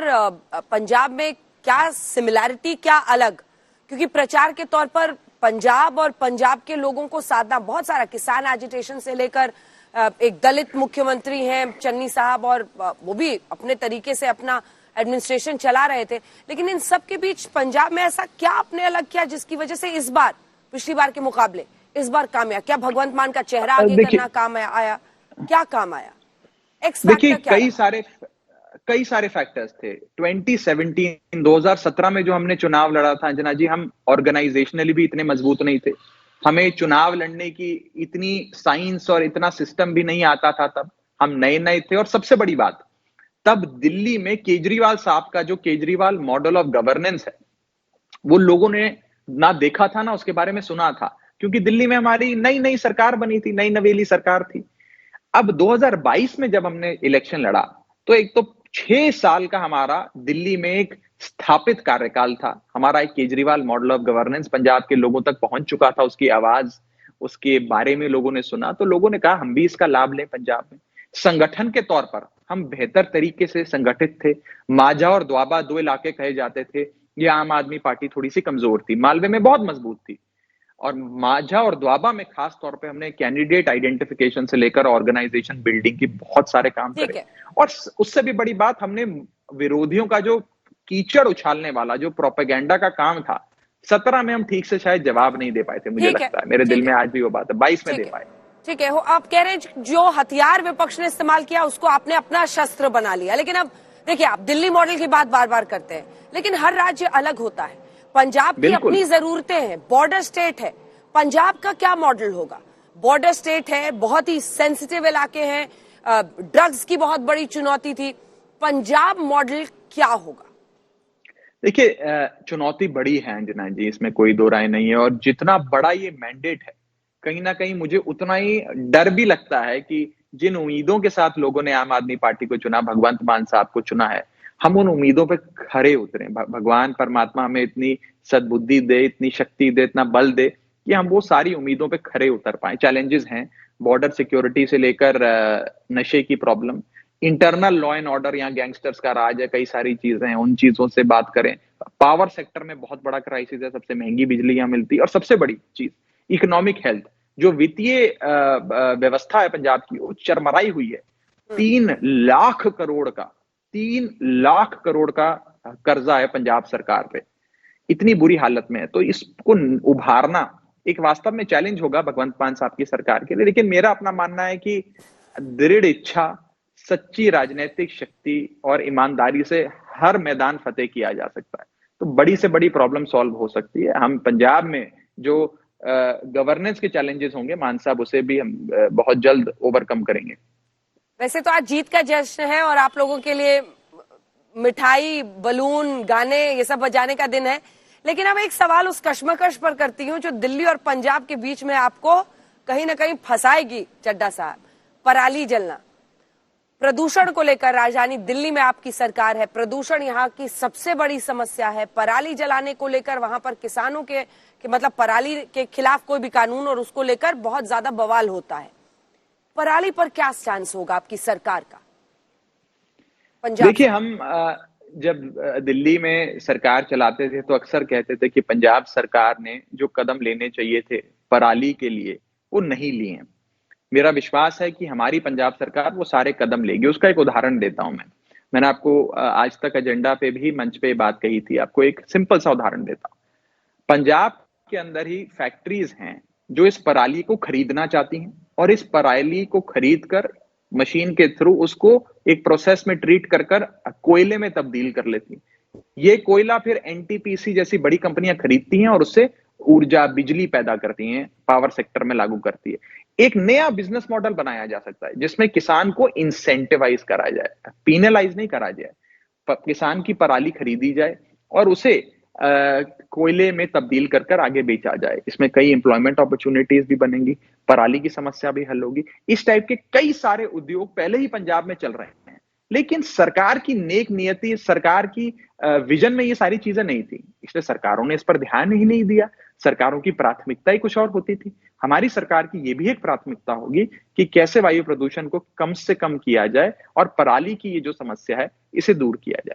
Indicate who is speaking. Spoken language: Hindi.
Speaker 1: पंजाब में क्या सिमिलैरिटी, क्या अलग? क्योंकि प्रचार के तौर पर पंजाब और पंजाब के लोगों को साधना, बहुत सारा किसान एजिटेशन से लेकर एक दलित मुख्यमंत्री हैं चन्नी साहब, और वो भी अपने तरीके से अपना एडमिनिस्ट्रेशन चला रहे थे, लेकिन इन सब के बीच पंजाब में ऐसा क्या आपने अलग किया जिसकी वजह से इस बार पिछली बार के मुकाबले इस बार काम आया? क्या भगवंत मान का चेहरा आगे करना काम आया? क्या काम आया?
Speaker 2: देखिए, कई सारे फैक्टर्स थे। 2017 में जो हमने चुनाव लड़ा था अंजना जी, हम ऑर्गेनाइजेशनली भी इतने मजबूत नहीं थे, हमें चुनाव लड़ने की इतनी साइंस और इतना सिस्टम भी नहीं आता था, तब हम नए नए थे। और सबसे बड़ी बात, तब दिल्ली में केजरीवाल साहब का जो केजरीवाल मॉडल ऑफ गवर्नेंस है, वो लोगों ने ना देखा था ना उसके बारे में सुना था, क्योंकि दिल्ली में हमारी नई नई सरकार बनी थी, नई नवेली सरकार थी। अब 2022 में जब हमने इलेक्शन लड़ा, तो एक तो 6 साल का हमारा दिल्ली में एक स्थापित कार्यकाल था। हमारा एक Kejriwal model of governance Punjab के लोगों तक पहुंच चुका था, उसकी आवाज, उसके बारे में लोगों ने सुना, तो लोगों ने कहा हम भी इसका लाभ लें पंजाब में। संगठन के तौर पर हम बेहतर तरीके से संगठित थे। माझा और द्वाबा 2 इलाके कहे जाते थे। ये आम आदमी पार्टी थोड़ी सी कमजोर थी, मालवे में बहुत मजबूत थी, और माझा और द्वाबा में खास तौर पे हमने कैंडिडेट आइडेंटिफिकेशन से लेकर ऑर्गेनाइजेशन बिल्डिंग की बहुत सारे काम करे। और उससे भी बड़ी बात, हमने विरोधियों का जो कीचड़ उछालने वाला जो प्रोपेगेंडा का काम था, 17 में हम ठीक से शायद जवाब नहीं दे पाए थे, मुझे लगता है। मेरे दिल में आज भी वो बात है, 22 में दे पाए।
Speaker 1: ठीक है, आप कह रहे हैं जो हथियार विपक्ष ने इस्तेमाल किया उसको आपने अपना शस्त्र बना लिया। लेकिन अब देखिए, आप दिल्ली मॉडल की बात बार बार करते हैं, लेकिन हर राज्य अलग होता है। पंजाब की अपनी जरूरतें हैं, बॉर्डर स्टेट है। पंजाब का क्या मॉडल होगा? बॉर्डर स्टेट है, बहुत ही सेंसिटिव इलाके हैं, ड्रग्स की बहुत बड़ी चुनौती थी। पंजाब मॉडल क्या होगा?
Speaker 2: देखिए, चुनौती बड़ी है अंजना जी, इसमें कोई दो राय नहीं है। और जितना बड़ा ये मैंडेट है, कहीं ना कहीं मुझे उतना ही डर भी लगता है कि जिन उम्मीदों के साथ लोगों ने आम आदमी पार्टी को चुना, भगवंत मान साहब को चुना है, हम उन उम्मीदों पे खरे उतरे। भगवान परमात्मा हमें इतनी सद्बुद्धि दे, इतनी शक्ति दे, इतना बल दे कि हम वो सारी उम्मीदों पे खरे उतर पाए। चैलेंजेस हैं, बॉर्डर सिक्योरिटी से लेकर नशे की problem, internal law and order, यहाँ गैंगस्टर्स का राज है, कई सारी चीजें हैं, उन चीजों से बात करें। पावर सेक्टर में बहुत बड़ा क्राइसिस है, सबसे महंगी बिजली यहाँ मिलती है। और सबसे बड़ी चीज इकोनॉमिक हेल्थ, जो वित्तीय व्यवस्था है पंजाब की, वो चरमराई हुई है। 3 लाख करोड़ का कर्जा है पंजाब सरकार पे, इतनी बुरी हालत में है। तो इसको उभारना एक वास्तव में चैलेंज होगा भगवंत मान साहब की सरकार के लिए। लेकिन मेरा अपना मानना है कि दृढ़ इच्छा, सच्ची राजनीतिक शक्ति और ईमानदारी से हर मैदान फतेह किया जा सकता है, तो बड़ी से बड़ी प्रॉब्लम सॉल्व हो सकती है। हम पंजाब में जो गवर्नेंस के चैलेंजेस होंगे, मान साहब उसे भी हम बहुत जल्द ओवरकम करेंगे।
Speaker 1: वैसे तो आज जीत का जश्न है और आप लोगों के लिए मिठाई, बलून, गाने, ये सब बजाने का दिन है। लेकिन अब एक सवाल उस कश्मकश पर करती हूँ जो दिल्ली और पंजाब के बीच में आपको कहीं ना कहीं फंसाएगी चड्ढा साहब। पराली जलना, प्रदूषण को लेकर राजधानी दिल्ली में आपकी सरकार है, प्रदूषण यहाँ की सबसे बड़ी समस्या है। पराली जलाने को लेकर वहां पर किसानों के मतलब पराली के खिलाफ कोई भी कानून और उसको लेकर बहुत ज्यादा बवाल होता है। पराली पर क्या स्टैंड होगा आपकी सरकार का?
Speaker 2: देखिए, हम जब दिल्ली में सरकार चलाते थे तो अक्सर कहते थे कि पंजाब सरकार ने जो कदम लेने चाहिए थे पराली के लिए, वो नहीं लिए हैं। मेरा विश्वास है कि हमारी पंजाब सरकार वो सारे कदम लेगी। उसका एक उदाहरण देता हूं मैंने आपको आज तक एजेंडा पे भी, मंच पे बात कही थी। आपको एक सिंपल सा उदाहरण देता हूं। पंजाब के अंदर ही फैक्ट्रीज हैं जो इस पराली को खरीदना चाहती हैं, और इस पराली को खरीद कर मशीन के थ्रू उसको एक प्रोसेस में ट्रीट कर कोयले में तब्दील कर लेती हैं। ये कोयला फिर एनटीपीसी जैसी बड़ी कंपनियां खरीदती हैं और उससे ऊर्जा, बिजली पैदा करती हैं, पावर सेक्टर में लागू करती है। एक नया बिजनेस मॉडल बनाया जा सकता है जिसमें किसान को इंसेंटिवाइज करा जाए, पीनलाइज नहीं करा जाए। किसान की पराली खरीदी जाए और उसे कोयले में तब्दील कर आगे बेचा जाए। इसमें कई एम्प्लॉयमेंट अपॉर्चुनिटीज भी बनेंगी, पराली की समस्या भी हल होगी। इस टाइप के कई सारे उद्योग पहले ही पंजाब में चल रहे हैं, लेकिन सरकार की नेक नियति, सरकार की विजन में ये सारी चीजें नहीं थी, इसलिए सरकारों ने इस पर ध्यान ही नहीं दिया। सरकारों की प्राथमिकता ही कुछ और होती थी। हमारी सरकार की ये भी एक प्राथमिकता होगी कि कैसे वायु प्रदूषण को कम से कम किया जाए और पराली की ये जो समस्या है इसे दूर किया जाए।